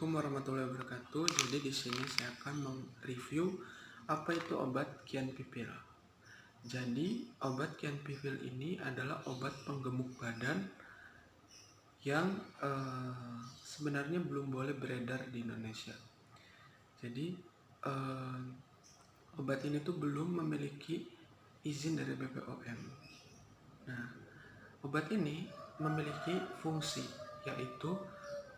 Assalamualaikum warahmatullahi wabarakatuh. Jadi di sini saya akan mereview apa itu obat Kianpipil. Jadi obat Kianpipil ini adalah obat penggemuk badan yang sebenarnya belum boleh beredar di Indonesia. Jadi obat ini tuh belum memiliki izin dari BPOM. Nah, obat ini memiliki fungsi yaitu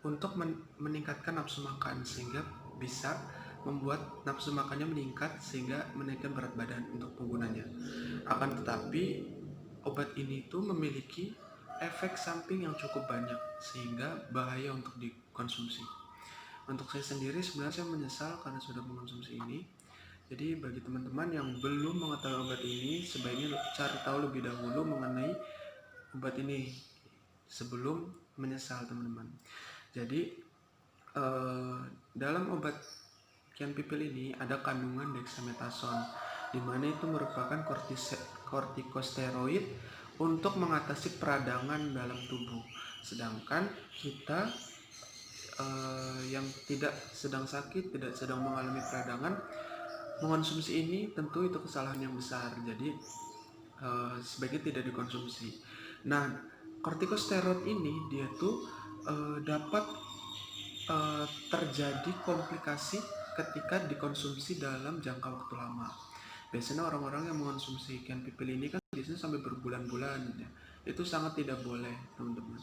untuk meningkatkan nafsu makan sehingga bisa membuat nafsu makannya meningkat sehingga menaikkan berat badan untuk penggunanya. Akan tetapi obat ini tuh memiliki efek samping yang cukup banyak sehingga bahaya untuk dikonsumsi. Untuk saya sendiri sebenarnya saya menyesal karena sudah mengonsumsi ini. Jadi bagi teman-teman yang belum mengetahui obat ini, sebaiknya cari tahu lebih dahulu mengenai obat ini sebelum menyesal, teman-teman. Jadi dalam obat Kianpipil ini ada kandungan dexamethasone, di mana itu merupakan kortikosteroid untuk mengatasi peradangan dalam tubuh. Sedangkan kita yang tidak sedang sakit, tidak sedang mengalami peradangan, mengonsumsi ini tentu itu kesalahan yang besar. Jadi sebaiknya tidak dikonsumsi. Nah, kortikosteroid ini dia tuh dapat terjadi komplikasi ketika dikonsumsi dalam jangka waktu lama. Biasanya orang-orang yang mengonsumsi Kianpipil ini kan biasanya sampai berbulan-bulan ya. Itu sangat tidak boleh, teman-teman.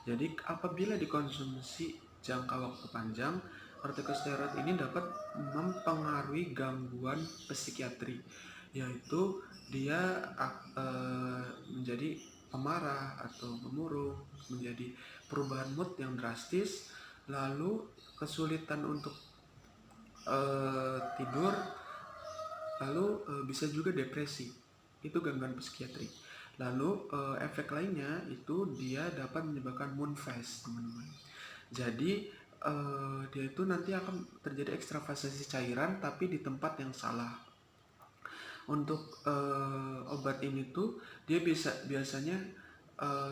Jadi apabila dikonsumsi jangka waktu panjang, kortikosteroid ini dapat mempengaruhi gangguan psikiatri, yaitu dia menjadi pemarah atau pemurung, menjadi perubahan mood yang drastis, lalu kesulitan untuk tidur, lalu bisa juga depresi. Itu gangguan psikiatri. Lalu efek lainnya itu dia dapat menyebabkan moon phase, teman-teman. Jadi dia itu nanti akan terjadi ekstravasasi cairan tapi di tempat yang salah. Untuk obat ini tuh dia biasanya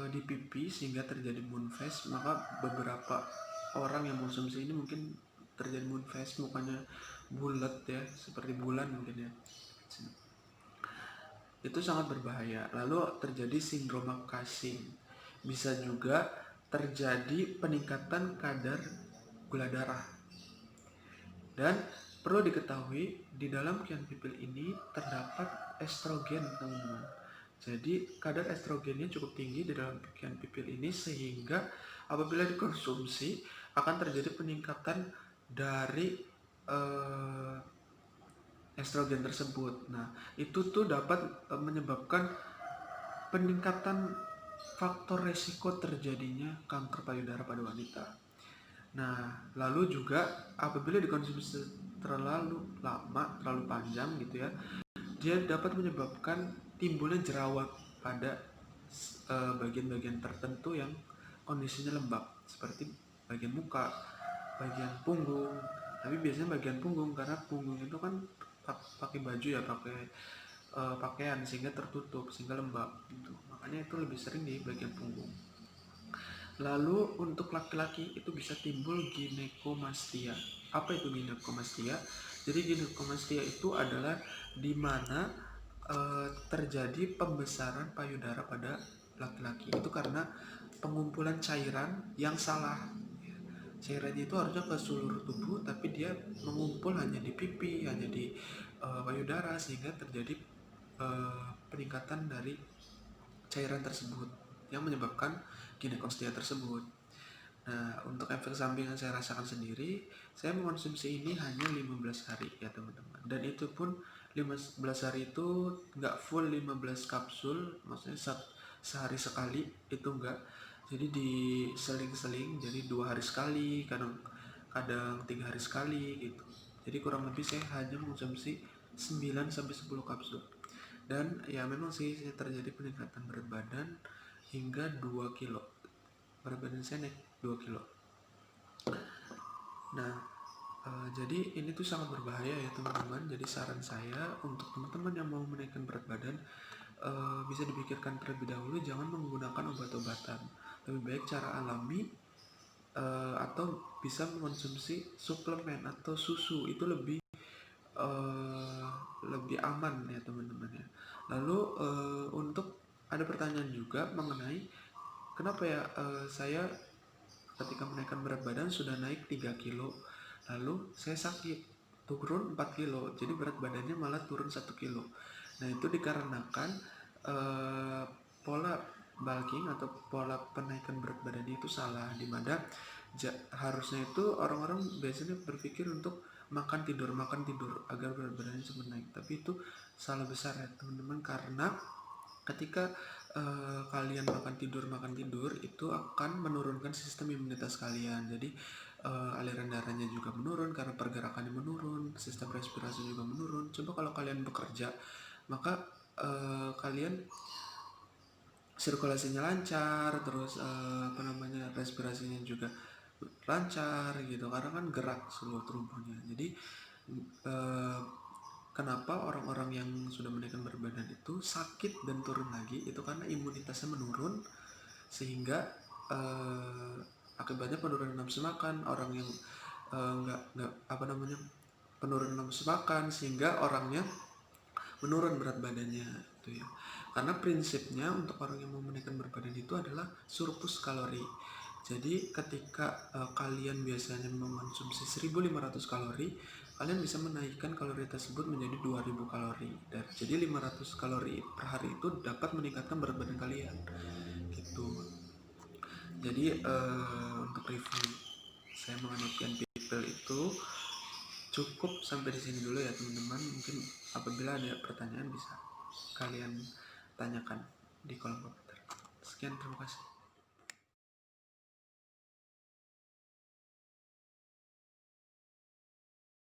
di pipi sehingga terjadi moon phase. Maka beberapa orang yang mengonsumsi ini mungkin terjadi moon phase, mukanya bulat ya, seperti bulan mungkin ya. Itu sangat berbahaya. Lalu terjadi sindroma Cushing. Bisa juga terjadi peningkatan kadar gula darah. Dan perlu diketahui di dalam Kianpipil ini terdapat estrogen, teman-teman. Jadi kadar estrogennya cukup tinggi di dalam Kianpipil ini sehingga apabila dikonsumsi akan terjadi peningkatan dari estrogen tersebut. Nah, itu tuh dapat menyebabkan peningkatan faktor resiko terjadinya kanker payudara pada wanita. Nah, lalu juga apabila dikonsumsi terlalu lama, terlalu panjang gitu ya, dia dapat menyebabkan timbulnya jerawat pada bagian-bagian tertentu yang kondisinya lembab, seperti bagian muka, bagian punggung. Tapi biasanya bagian punggung, karena punggung itu kan pakai baju ya, pakai pakaian sehingga tertutup, sehingga lembab gitu. Makanya itu lebih sering di bagian punggung. Lalu untuk laki-laki itu bisa timbul ginekomastia. Apa itu ginekomastia? Jadi ginekomastia itu adalah di mana terjadi pembesaran payudara pada laki-laki. Itu karena pengumpulan cairan yang salah. Cairannya itu harusnya ke seluruh tubuh, tapi dia mengumpul hanya di pipi, hanya di payudara, sehingga terjadi peningkatan dari cairan tersebut yang menyebabkan ginekomastia tersebut. Nah, untuk efek samping yang saya rasakan sendiri, saya mengonsumsi ini hanya 15 hari ya teman-teman. Dan itu pun 15 hari itu nggak full 15 kapsul, maksudnya sehari sekali, itu enggak. Jadi diseling-seling, jadi 2 hari sekali, kadang 3 hari sekali gitu. Jadi kurang lebih saya hanya mengonsumsi 9 sampai 10 kapsul. Dan ya memang sih terjadi peningkatan berat badan hingga 2 kilo. Berat badan saya naik 2 kilo. Nah, jadi ini tuh sangat berbahaya ya teman-teman. Jadi saran saya untuk teman-teman yang mau menaikkan berat badan, bisa dipikirkan terlebih dahulu, jangan menggunakan obat-obatan. Lebih baik cara alami, atau bisa mengonsumsi suplemen atau susu, itu lebih aman ya teman-teman ya. Lalu untuk ada pertanyaan juga mengenai kenapa ya saya ketika menaikkan berat badan sudah naik 3 kilo, lalu saya sakit turun 4 kilo, jadi berat badannya malah turun 1 kilo. Nah itu dikarenakan eh, pola bulking atau pola penaikan berat badannya itu salah, dimana harusnya itu orang-orang biasanya berpikir untuk makan tidur agar berat badannya cepat naik, tapi itu salah besar ya teman-teman, karena ketika kalian makan tidur itu akan menurunkan sistem imunitas kalian. Jadi aliran darahnya juga menurun karena pergerakannya menurun, sistem respirasi juga menurun. Coba kalau kalian bekerja, maka kalian sirkulasinya lancar, terus respirasinya juga lancar gitu, karena kan gerak seluruh tubuhnya. Jadi kenapa orang-orang yang sudah menaikkan berat badan itu sakit dan turun lagi, itu karena imunitasnya menurun, sehingga akibatnya penurunan nafsu makan. Orang yang penurunan nafsu makan sehingga orangnya menurun berat badannya itu ya. Karena prinsipnya untuk orang yang mau menaikkan berat badan itu adalah surplus kalori. Jadi ketika kalian biasanya mengonsumsi 1500 kalori, kalian bisa menaikkan kalori tersebut menjadi 2000 kalori. Dan jadi 500 kalori per hari itu dapat meningkatkan berat badan kalian. Gitu. Jadi untuk review saya mengenai Pian People itu cukup sampai di sini dulu ya teman-teman. Mungkin apabila ada pertanyaan bisa kalian tanyakan di kolom komentar. Sekian, terima kasih.